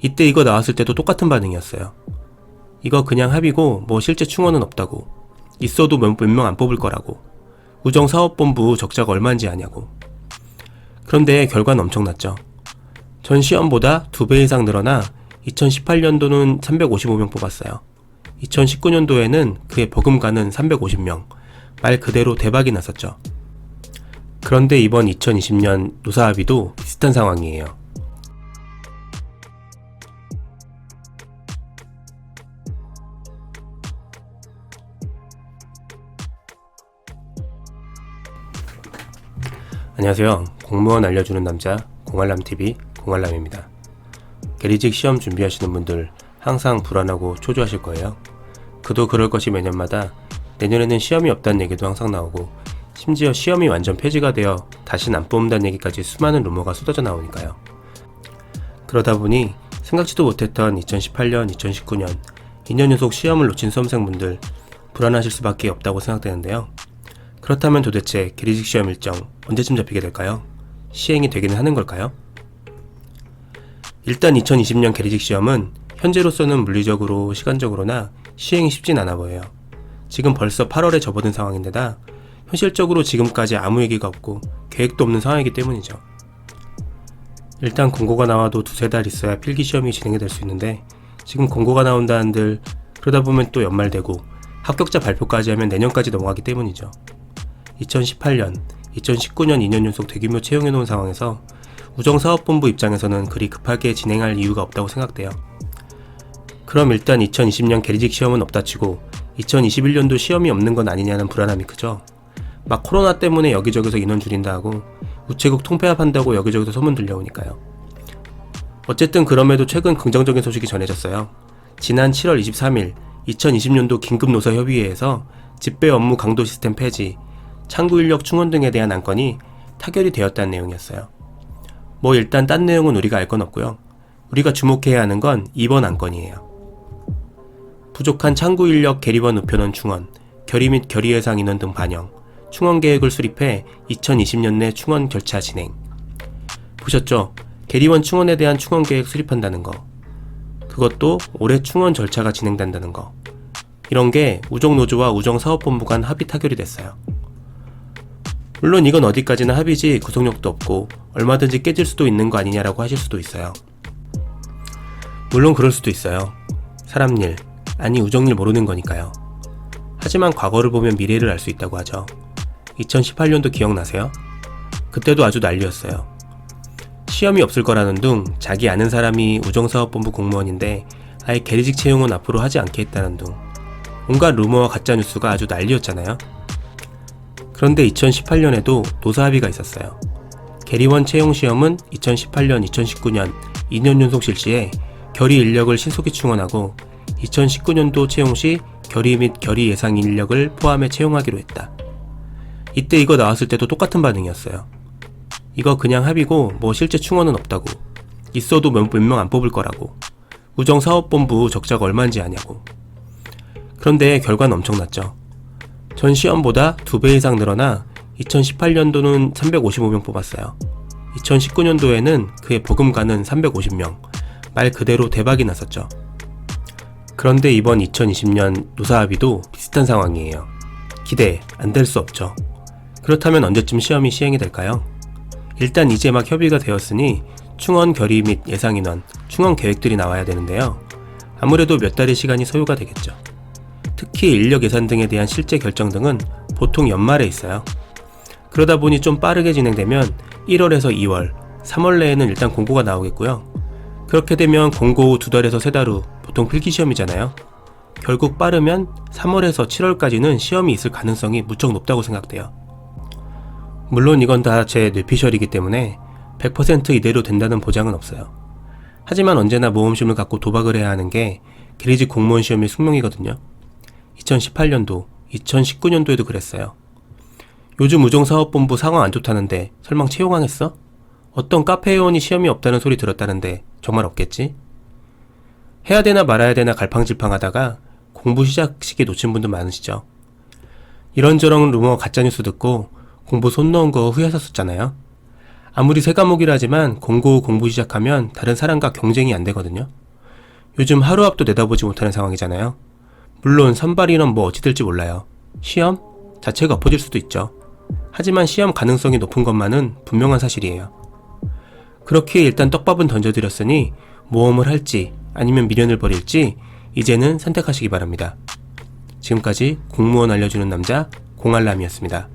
이때 이거 나왔을 때도 똑같은 반응이었어요. 이거 그냥 합의고 뭐 실제 충원은 없다고. 있어도 몇 명 안 뽑을 거라고. 우정사업본부 적자가 얼마인지 아냐고. 그런데 결과는 엄청났죠. 전 시험보다 2배 이상 늘어나 2018년도는 355명 뽑았어요. 2019년도에는 그에 버금가는 350명. 말 그대로 대박이 났었죠. 그런데 이번 2020년 노사합의도 비슷한 상황이에요. 안녕하세요. 공무원 알려주는 남자 공알람TV 공알람입니다. 계리직 시험 준비하시는 분들 항상 불안하고 초조하실 거예요. 그도 그럴 것이 매년마다 내년에는 시험이 없다는 얘기도 항상 나오고, 심지어 시험이 완전 폐지가 되어 다신 안 뽑는다는 얘기까지 수많은 루머가 쏟아져 나오니까요. 그러다 보니 생각지도 못했던 2018년, 2019년 2년 연속 시험을 놓친 수험생분들 불안하실 수밖에 없다고 생각되는데요. 그렇다면 도대체 계리직 시험 일정 언제쯤 잡히게 될까요? 시행이 되기는 하는 걸까요? 일단 2020년 계리직 시험은 현재로서는 물리적으로 시간적으로나 시행이 쉽진 않아 보여요. 지금 벌써 8월에 접어든 상황인데다 현실적으로 지금까지 아무 얘기가 없고 계획도 없는 상황이기 때문이죠. 일단 공고가 나와도 2-3달 있어야 필기시험이 진행이 될 수 있는데, 지금 공고가 나온다 한들 그러다 보면 또 연말 되고 합격자 발표까지 하면 내년까지 넘어가기 때문이죠. 2018년, 2019년 2년 연속 대규모 채용해 놓은 상황에서 우정사업본부 입장에서는 그리 급하게 진행할 이유가 없다고 생각돼요. 그럼 일단 2020년 계리직 시험은 없다 치고 2021년도 시험이 없는 건 아니냐는 불안함이 크죠. 막 코로나 때문에 여기저기서 인원 줄인다 하고 우체국 통폐합한다고 여기저기서 소문 들려오니까요. 어쨌든 그럼에도 최근 긍정적인 소식이 전해졌어요. 지난 7월 23일 2020년도 긴급노사협의회에서 집배 업무 강도 시스템 폐지, 창구인력 충원 등에 대한 안건이 타결이 되었다는 내용이었어요. 뭐 일단 딴 내용은 우리가 알 건 없고요. 우리가 주목해야 하는 건 이번 안건이에요. 부족한 창구인력 계리원 우편원 충원, 결의 및 결의 예상 인원 등 반영, 충원 계획을 수립해 2020년 내 충원 절차 진행. 보셨죠? 계리원 충원에 대한 충원 계획 수립한다는 거. 그것도 올해 충원 절차가 진행된다는 거. 이런 게 우정노조와 우정사업본부 간 합의 타결이 됐어요. 물론 이건 어디까지나 합의지 구속력도 없고 얼마든지 깨질 수도 있는 거 아니냐라고 하실 수도 있어요. 물론 그럴 수도 있어요. 사람 일, 아니 우정일 모르는 거니까요. 하지만 과거를 보면 미래를 알 수 있다고 하죠. 2018년도 기억나세요? 그때도 아주 난리였어요. 시험이 없을 거라는 둥, 자기 아는 사람이 우정사업본부 공무원인데 아예 계리직 채용은 앞으로 하지 않겠다는 둥, 온갖 루머와 가짜뉴스가 아주 난리였잖아요. 그런데 2018년에도 노사합의가 있었어요. 계리원 채용시험은 2018년, 2019년 2년 연속 실시해 결의 인력을 신속히 충원하고 2019년도 채용 시 결의 및 결의 예상 인력을 포함해 채용하기로 했다. 이때 이거 나왔을 때도 똑같은 반응이었어요. 이거 그냥 합의고 뭐 실제 충원은 없다고. 있어도 몇 명 안 뽑을 거라고. 우정사업본부 적자가 얼마인지 아냐고. 그런데 결과는 엄청났죠. 전 시험보다 2배 이상 늘어나 2018년도는 355명 뽑았어요. 2019년도에는 그에 버금가는 350명. 말 그대로 대박이 났었죠. 그런데 이번 2020년 노사합의도 비슷한 상황이에요. 기대 안 될 수 없죠. 그렇다면 언제쯤 시험이 시행이 될까요? 일단 이제 막 협의가 되었으니 충원 결의 및 예상 인원, 충원 계획들이 나와야 되는데요. 아무래도 몇 달의 시간이 소요가 되겠죠. 특히 인력 예산 등에 대한 실제 결정 등은 보통 연말에 있어요. 그러다 보니 좀 빠르게 진행되면 1월에서 2월, 3월 내에는 일단 공고가 나오겠고요. 그렇게 되면 공고 후 2달에서 3달 후 보통 필기시험이잖아요. 결국 빠르면 3월에서 7월까지는 시험이 있을 가능성이 무척 높다고 생각돼요. 물론 이건 다 제 뇌피셜이기 때문에 100% 이대로 된다는 보장은 없어요. 하지만 언제나 모험심을 갖고 도박을 해야 하는 게 계리직 공무원 시험의 숙명이거든요. 2018년도, 2019년도에도 그랬어요. 요즘 우정사업본부 상황 안 좋다는데 설마 채용하겠어? 어떤 카페 회원이 시험이 없다는 소리 들었다는데 정말 없겠지? 해야 되나 말아야 되나 갈팡질팡하다가 공부 시작 시기 놓친 분도 많으시죠. 이런저런 루머 가짜뉴스 듣고 공부 손 넣은 거 후회하셨었잖아요. 아무리 새 과목이라 하지만 공고 공부 시작하면 다른 사람과 경쟁이 안 되거든요. 요즘 하루 앞도 내다보지 못하는 상황이잖아요. 물론 선발 인원 뭐 어찌 될지 몰라요. 시험 자체가 엎어질 수도 있죠. 하지만 시험 가능성이 높은 것만은 분명한 사실이에요. 그렇게 일단 떡밥은 던져드렸으니 모험을 할지 아니면 미련을 버릴지 이제는 선택하시기 바랍니다. 지금까지 공무원 알려주는 남자 공알람이었습니다.